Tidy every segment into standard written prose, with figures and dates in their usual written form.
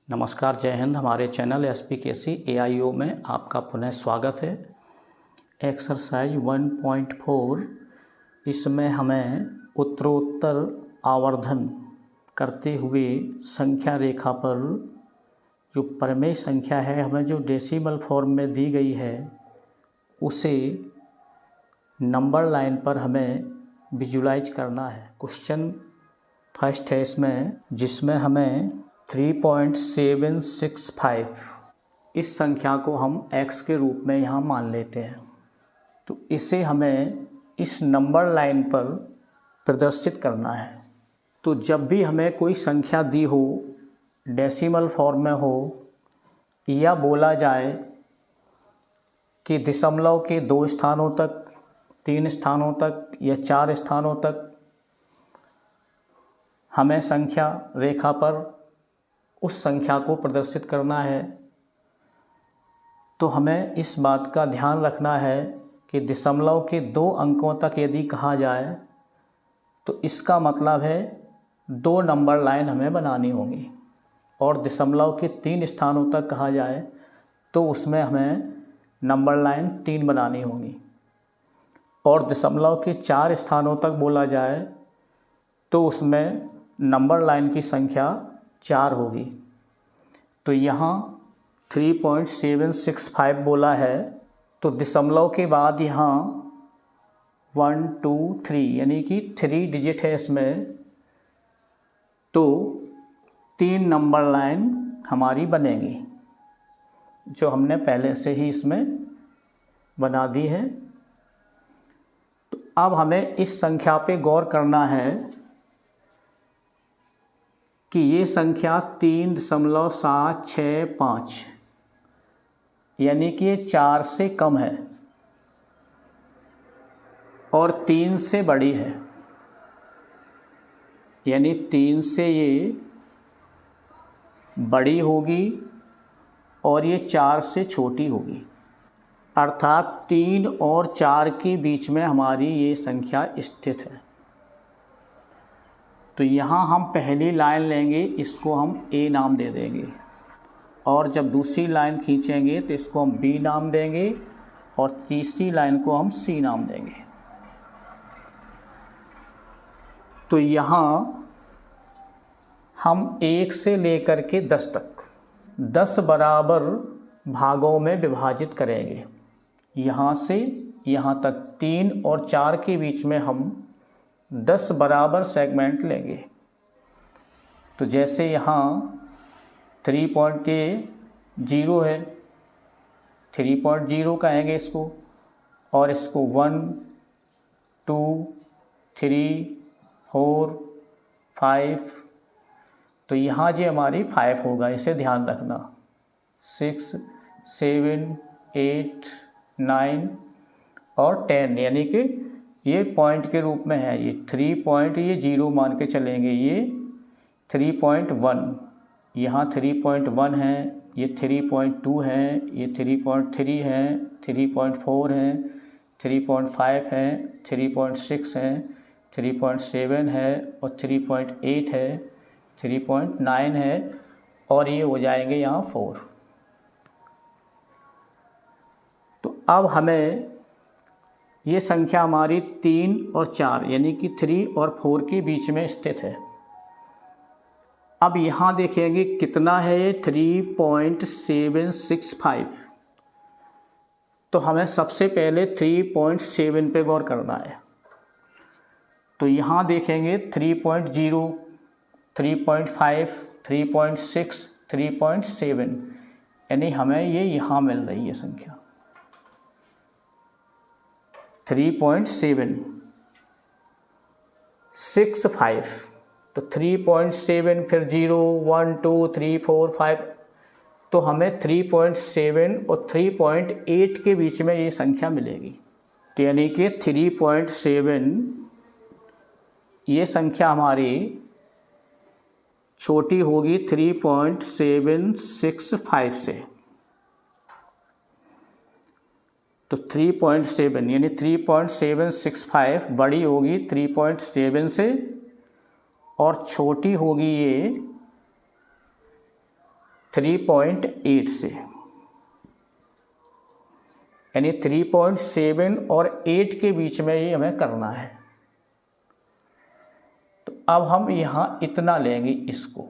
नमस्कार, जय हिंद। हमारे चैनल SPKC AIO में आपका पुनः स्वागत है। एक्सरसाइज 1.4 इसमें हमें उत्तरोत्तर आवर्धन करते हुए संख्या रेखा पर जो प्रमेय संख्या है हमें जो डेसिमल फॉर्म में दी गई है उसे नंबर लाइन पर हमें विजुलाइज करना है। क्वेश्चन फर्स्ट है इसमें, जिसमें हमें 3.765 इस संख्या को हम x के रूप में यहाँ मान लेते हैं। तो इसे हमें इस नंबर लाइन पर प्रदर्शित करना है। तो जब भी हमें कोई संख्या दी हो, डेसिमल फॉर्म में हो, या बोला जाए कि दशमलव के 2 स्थानों तक, 3 स्थानों तक या 4 स्थानों तक हमें संख्या रेखा पर उस संख्या को प्रदर्शित करना है, तो हमें इस बात का ध्यान रखना है कि दशमलव के 2 अंकों तक यदि कहा जाए तो इसका मतलब है 2 नंबर लाइन हमें बनानी होगी, और दशमलव के 3 स्थानों तक कहा जाए तो उसमें हमें नंबर लाइन 3 बनानी होगी, और दशमलव के 4 स्थानों तक बोला जाए तो उसमें नंबर लाइन की संख्या 4 होगी। तो यहाँ 3.765 बोला है, तो दशमलव के बाद यहाँ 1 2 3 यानी कि 3 डिजिट है इसमें, तो 3 नंबर लाइन हमारी बनेगी जो हमने पहले से ही इसमें बना दी है। तो अब हमें इस संख्या पे गौर करना है कि ये संख्या 3.765 यानी कि ये 4 से कम है और 3 से बड़ी है, यानी 3 से ये बड़ी होगी और ये 4 से छोटी होगी, अर्थात 3 और 4 के बीच में हमारी ये संख्या स्थित है। तो यहाँ हम पहली लाइन लेंगे, इसको हम A नाम दे देंगे, और जब दूसरी लाइन खींचेंगे तो इसको हम B नाम देंगे, और तीसरी लाइन को हम C नाम देंगे। तो यहाँ हम 1 से लेकर के 10 तक 10 बराबर भागों में विभाजित करेंगे। यहाँ से यहाँ तक 3 और 4 के बीच में हम 10 बराबर सेगमेंट लेंगे। तो जैसे यहाँ 3.0 है, 3.0 कहेंगे इसको, और इसको 1 2 3 4 5, तो यहाँ जो हमारी 5 होगा, इसे ध्यान रखना। 6 7 8 9 और 10, यानी कि ये पॉइंट के रूप में है। ये 3.0 मान के चलेंगे, ये 3.1, यहाँ 3.1 है, ये 3.2 है, ये 3.3 है, 3.4 है, 3.5 है, 3.6 है, 3.7 है, और 3.8 है, 3.9 है, और ये हो जाएंगे यहाँ 4। तो अब हमें ये संख्या हमारी 3 और 4 यानी कि 3 और 4 के बीच में स्थित है। अब यहाँ देखेंगे कितना है ये 3.765। तो हमें सबसे पहले 3.7 पे गौर करना है। तो यहाँ देखेंगे 3.0 3.5 3.6 3.7, यानी हमें ये यहाँ मिल रही है संख्या 3.765। तो 3.7 फिर 0 1 2 3 4 5, तो हमें 3.7 और 3.8 के बीच में ये संख्या मिलेगी। तो यानी कि 3.7 ये संख्या हमारी छोटी होगी 3.765 से। तो 3.7 यानी 3.765 बड़ी होगी 3.7 से, और छोटी होगी ये 3.8 से, यानी 3.7 और 8 के बीच में ये हमें करना है। तो अब हम यहाँ इतना लेंगे इसको,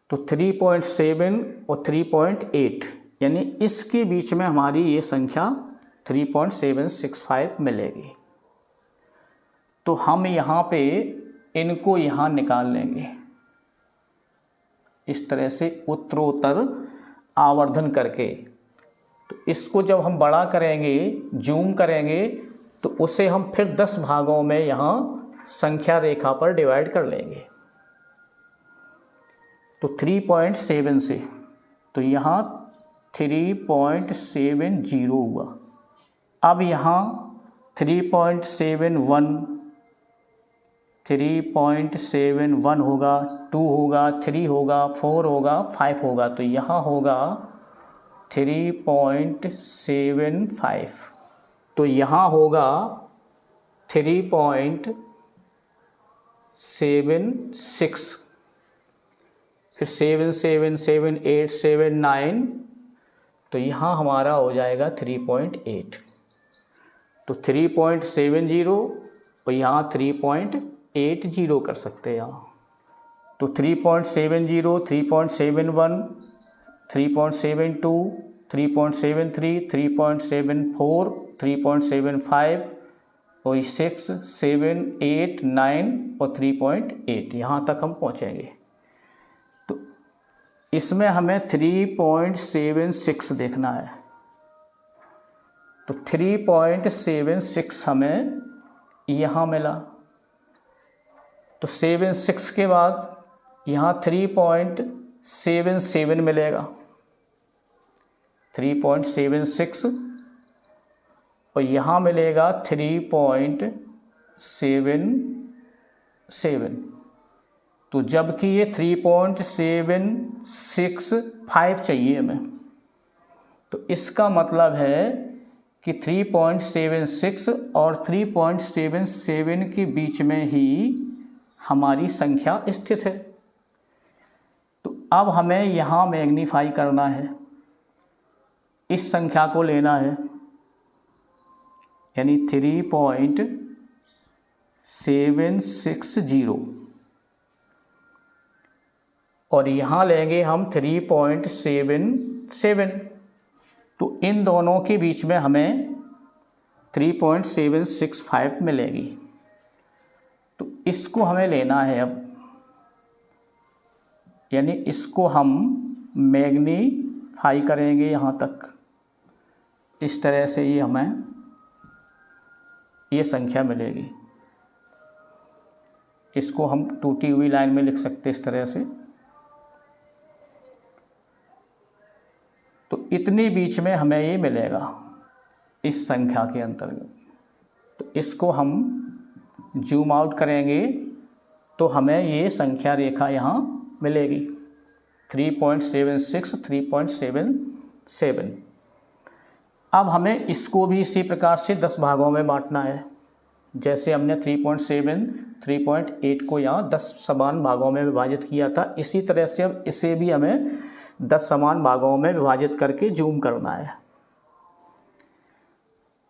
तो 3.7 और 3.8 यानी इसके बीच में हमारी ये संख्या 3.765 मिलेगी। तो हम यहाँ पे इनको यहाँ निकाल लेंगे इस तरह से उत्तरोत्तर आवर्धन करके। तो इसको जब हम बड़ा करेंगे, जूम करेंगे, तो उसे हम फिर 10 भागों में यहाँ संख्या रेखा पर डिवाइड कर लेंगे। तो 3.7 से, तो यहाँ 3.70 हुआ। अब यहाँ 3.71 होगा, 2 होगा, 3 होगा, 4 होगा, 5 होगा। तो यहाँ होगा 3.75। तो यहाँ होगा 3.76, फिर 7, 7, 7, 8, 7, 9, तो यहाँ हमारा हो जाएगा 3.8। तो 3.70 और यहाँ 3.80 कर सकते हैं यहाँ। तो 3.70, 3.71, 3.72, 3.73, 3.74, 3.75 और 6, 7, 8, 9 और 3.8, यहाँ तक हम पहुँचेंगे। तो इसमें हमें 3.76 देखना है। तो 3.76 हमें यहाँ मिला। तो 76 के बाद यहाँ 3.77 मिलेगा, 3.76 और यहाँ मिलेगा 3.77। तो जबकि ये 3.765 चाहिए हमें, तो इसका मतलब है कि 3.76 और 3.77 के बीच में ही हमारी संख्या स्थित है। तो अब हमें यहाँ मैग्नीफाई करना है, इस संख्या को लेना है, यानी 3.760 और यहाँ लेंगे हम 3.77। तो इन दोनों के बीच में हमें 3.765 मिलेगी। तो इसको हमें लेना है अब, यानी इसको हम मैग्नीफाई करेंगे यहाँ तक। इस तरह से ये हमें ये संख्या मिलेगी। इसको हम टूटी हुई लाइन में लिख सकते इस तरह से। तो इतनी बीच में हमें ये मिलेगा इस संख्या के अंतर्गत। तो इसको हम जूम आउट करेंगे तो हमें ये संख्या रेखा यहाँ मिलेगी 3.76, 3.77। अब हमें इसको भी इसी प्रकार से 10 भागों में बांटना है। जैसे हमने 3.7, 3.8 को यहाँ 10 समान भागों में विभाजित किया था, इसी तरह से अब इसे भी हमें 10 समान भागों में विभाजित करके जूम करना है।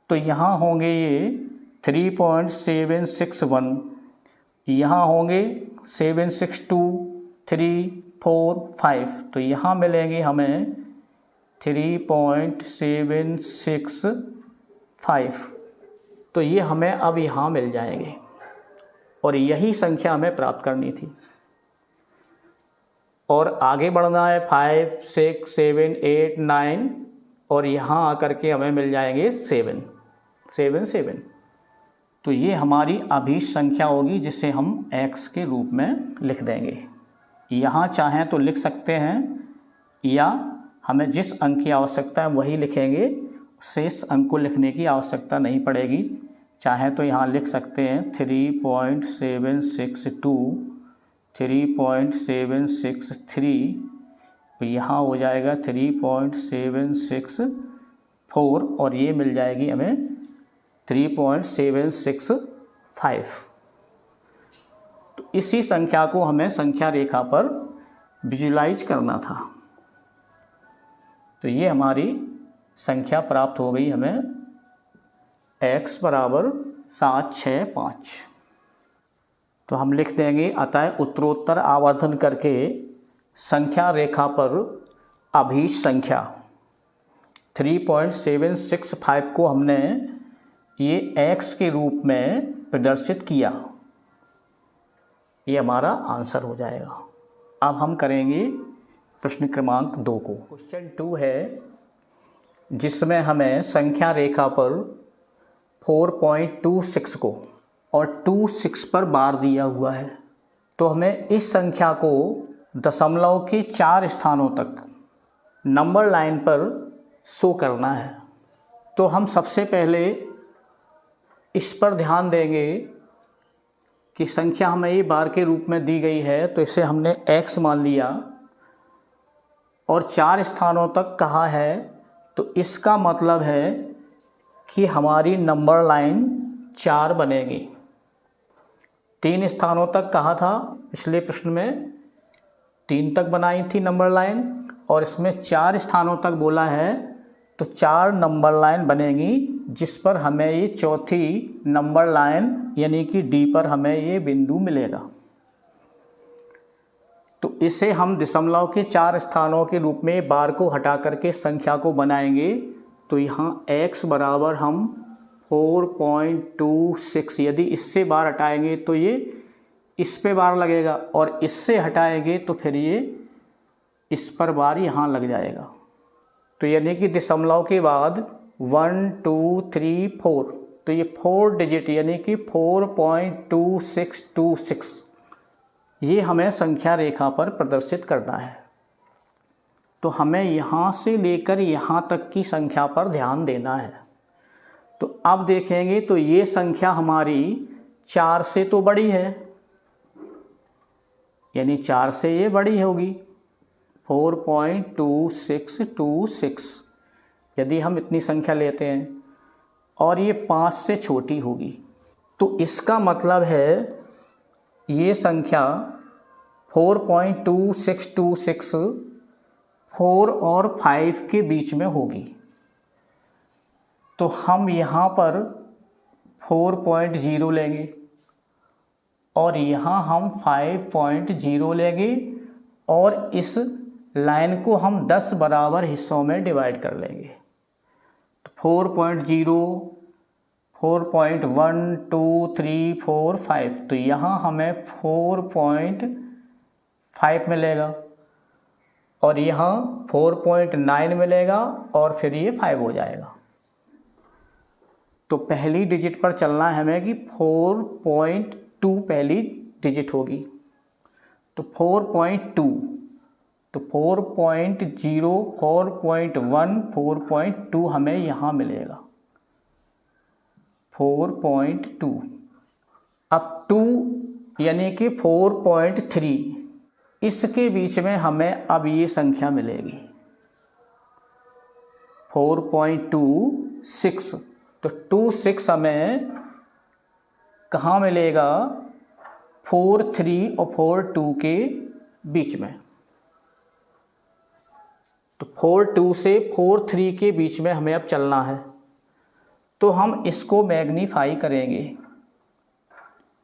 तो यहाँ होंगे ये 3.761, यहाँ होंगे 762, 3, 4, 5। तो यहाँ मिलेंगे हमें 3.765। तो ये हमें अब यहाँ मिल जाएंगे और यही संख्या हमें प्राप्त करनी थी। और आगे बढ़ना है 5, 6, 7, 8, 9 और यहाँ आकर के हमें मिल जाएंगे 7, 7। तो ये हमारी अभीष्ट संख्या होगी जिसे हम x के रूप में लिख देंगे। यहाँ चाहें तो लिख सकते हैं या हमें जिस अंक की आवश्यकता है वही लिखेंगे, शेष अंक को लिखने की आवश्यकता नहीं पड़ेगी। चाहें तो यहाँ लिख सकते हैं 3.762, 3.763, तो यहाँ हो जाएगा 3.764 और ये मिल जाएगी हमें 3.765। तो इसी संख्या को हमें संख्या रेखा पर विजुलाइज करना था। तो ये हमारी संख्या प्राप्त हो गई हमें x बराबर 765। तो हम लिख देंगे अतः उत्तरोत्तर आवर्धन करके संख्या रेखा पर अभीष्ट संख्या 3.765 को हमने ये x के रूप में प्रदर्शित किया। ये हमारा आंसर हो जाएगा। अब हम करेंगे प्रश्न क्रमांक 2 को। क्वेश्चन 2 है जिसमें हमें संख्या रेखा पर 4.26 को और 26 पर बार दिया हुआ है। तो हमें इस संख्या को दशमलव के 4 स्थानों तक नंबर लाइन पर शो करना है। तो हम सबसे पहले इस पर ध्यान देंगे कि संख्या हमें ये बार के रूप में दी गई है, तो इसे हमने x मान लिया और 4 स्थानों तक कहा है, तो इसका मतलब है कि हमारी नंबर लाइन 4 बनेगी। 3 स्थानों तक कहा था, पिछले प्रश्न में 3 तक बनाई थी नंबर लाइन, और इसमें 4 स्थानों तक बोला है, तो 4 नंबर लाइन बनेगी, जिस पर हमें ये चौथी नंबर लाइन यानी कि D पर हमें ये बिंदु मिलेगा। तो इसे हम दशमलव के 4 स्थानों के रूप में बार को हटा करके संख्या को बनाएंगे। तो यहाँ x बराबर हम 4.26, यदि इससे बार हटाएंगे तो ये इस पे बार लगेगा, और इससे हटाएंगे तो फिर ये इस पर बार यहाँ लग जाएगा। तो यानी कि दशमलव के बाद 1 2 3 4, तो ये 4 डिजिट यानी कि 4.2626 ये हमें संख्या रेखा पर प्रदर्शित करना है। तो हमें यहाँ से लेकर यहाँ तक की संख्या पर ध्यान देना है। तो अब देखेंगे तो ये संख्या हमारी 4 से तो बड़ी है, यानी 4 से ये बड़ी होगी 4.2626, यदि हम इतनी संख्या लेते हैं, और ये 5 से छोटी होगी। तो इसका मतलब है ये संख्या 4.2626 4 और 5 के बीच में होगी। तो हम यहाँ पर 4.0 लेंगे और यहाँ हम 5.0 लेंगे, और इस लाइन को हम 10 बराबर हिस्सों में डिवाइड कर लेंगे। तो 4.0 4.1 2 3 4 5, तो यहाँ हमें 4.5 मिलेगा, और यहाँ 4.9 मिलेगा, और फिर ये 5 हो जाएगा। तो पहली डिजिट पर चलना है हमें कि 4.2 पहली डिजिट होगी। तो 4.2, तो 4.0 4.1 4.2 हमें यहाँ मिलेगा 4.2। अब 2 यानी कि 4.3, इसके बीच में हमें अब ये संख्या मिलेगी 4.26। तो 26 हमें कहाँ मिलेगा? 4.3 और 4.2 के बीच में। तो 4.2 से 4.3 के बीच में हमें अब चलना है। तो हम इसको मैग्नीफाई करेंगे,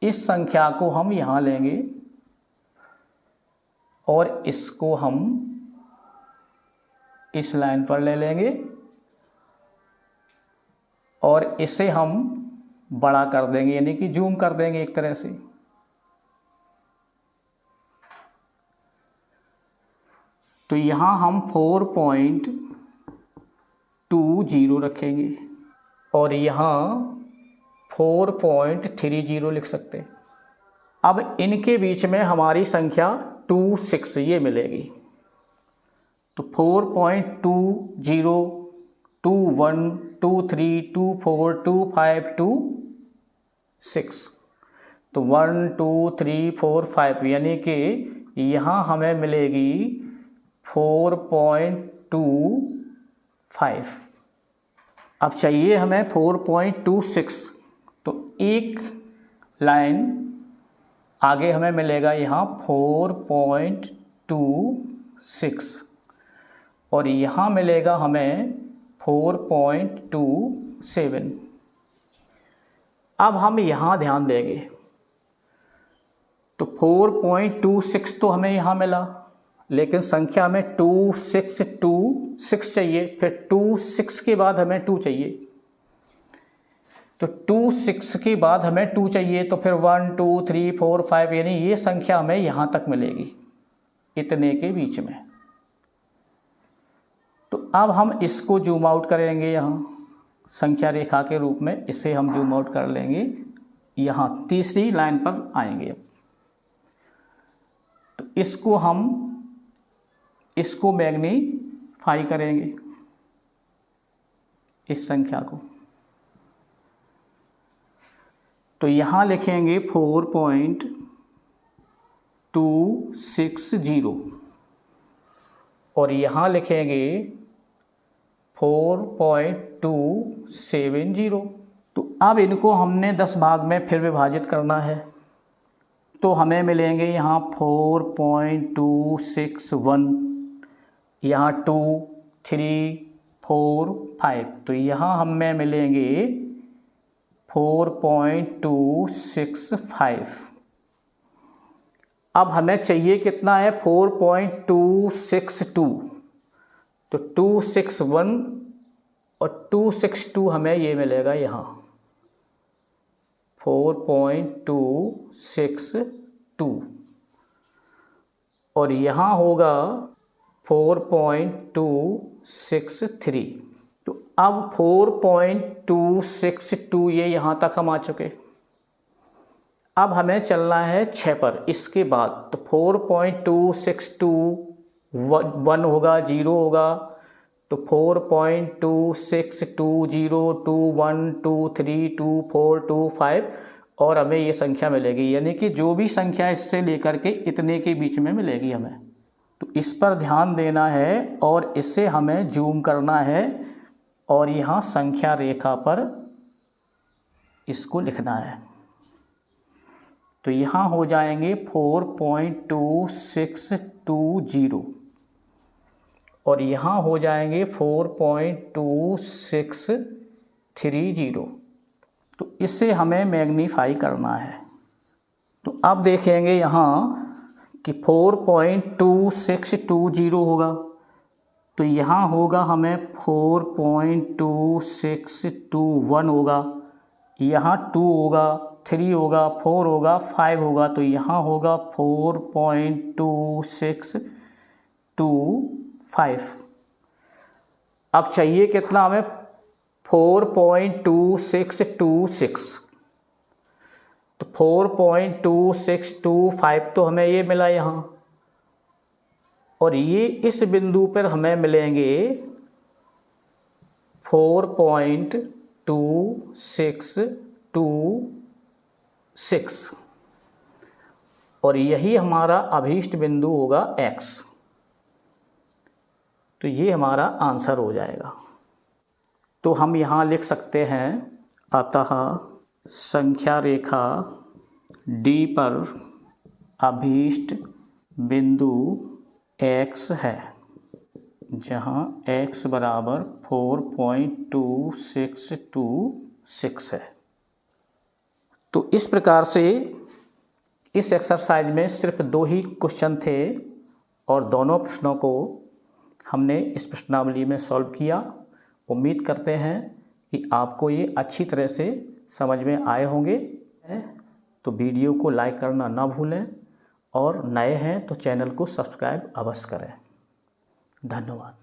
इस संख्या को हम यहाँ लेंगे और इसको हम इस लाइन पर ले लेंगे, और इसे हम बड़ा कर देंगे, यानी कि जूम कर देंगे एक तरह से। तो यहाँ हम 4.20 रखेंगे और यहाँ 4.30 लिख सकते हैं। अब इनके बीच में हमारी संख्या 26 ये मिलेगी। तो 4.20 21 23 24 25 26, तो 1 2 3 4 5, यानी कि यहाँ हमें मिलेगी 4.25। अब चाहिए हमें 4.26, तो एक लाइन आगे हमें मिलेगा यहाँ 4.26, और यहाँ मिलेगा हमें 4.27। अब हम यहाँ ध्यान देंगे तो 4.26 तो हमें यहाँ मिला, लेकिन संख्या में 2626 चाहिए, फिर 26 के बाद हमें 2 चाहिए, तो 26 के बाद हमें 2 चाहिए, तो फिर 1 2 3 4 5 यानी ये संख्या हमें यहाँ तक मिलेगी, इतने के बीच में। तो अब हम इसको जूम आउट करेंगे, यहाँ संख्या रेखा के रूप में इसे हम जूम आउट कर लेंगे, यहाँ तीसरी लाइन पर आएंगे। अब तो इसको मैग्नीफाई करेंगे, इस संख्या को, तो यहाँ लिखेंगे 4.260 और यहाँ लिखेंगे 4.270। तो अब इनको हमने 10 भाग में फिर विभाजित करना है, तो हमें मिलेंगे यहाँ 4.261, यहाँ 2 3 4 5, तो यहाँ हमें मिलेंगे 4.265। अब हमें चाहिए कितना है 4.262, तो 261 और 262 हमें ये मिलेगा यहाँ 4.262 और यहाँ होगा 4.263। तो अब 4.262 ये यहाँ तक हम आ चुके। अब हमें चलना है 6 पर, इसके बाद तो 4.262 1 होगा, 0 होगा, तो 4.262 0 2 1 2 3 2 4 2 5 और हमें ये संख्या मिलेगी, यानी कि जो भी संख्या इससे लेकर के इतने के बीच में मिलेगी हमें। तो इस पर ध्यान देना है और इसे हमें जूम करना है और यहाँ संख्या रेखा पर इसको लिखना है। तो यहाँ हो जाएंगे 4.2620 और यहाँ हो जाएंगे 4.2630। तो इससे हमें मैग्नीफाई करना है। तो अब देखेंगे यहाँ कि 4.2620 होगा, तो यहाँ होगा हमें 4.2621 होगा, यहाँ 2 होगा, 3 होगा, 4 होगा, 5 होगा, तो यहाँ होगा 4.2625। अब चाहिए कितना हमें 4.2626, तो 4.2625 तो हमें ये मिला यहाँ, और ये इस बिंदु पर हमें मिलेंगे 4.2626 और यही हमारा अभीष्ट बिंदु होगा x। तो ये हमारा आंसर हो जाएगा। तो हम यहाँ लिख सकते हैं, अतः संख्या रेखा D पर अभीष्ट बिंदु x है, जहाँ x बराबर 4.2626 है। तो इस प्रकार से इस एक्सरसाइज में सिर्फ 2 ही क्वेश्चन थे और दोनों प्रश्नों को हमने इस प्रश्नावली में सॉल्व किया। उम्मीद करते हैं कि आपको ये अच्छी तरह से समझ में आए होंगे। तो वीडियो को लाइक करना ना भूलें और नए हैं तो चैनल को सब्सक्राइब अवश्य करें। धन्यवाद।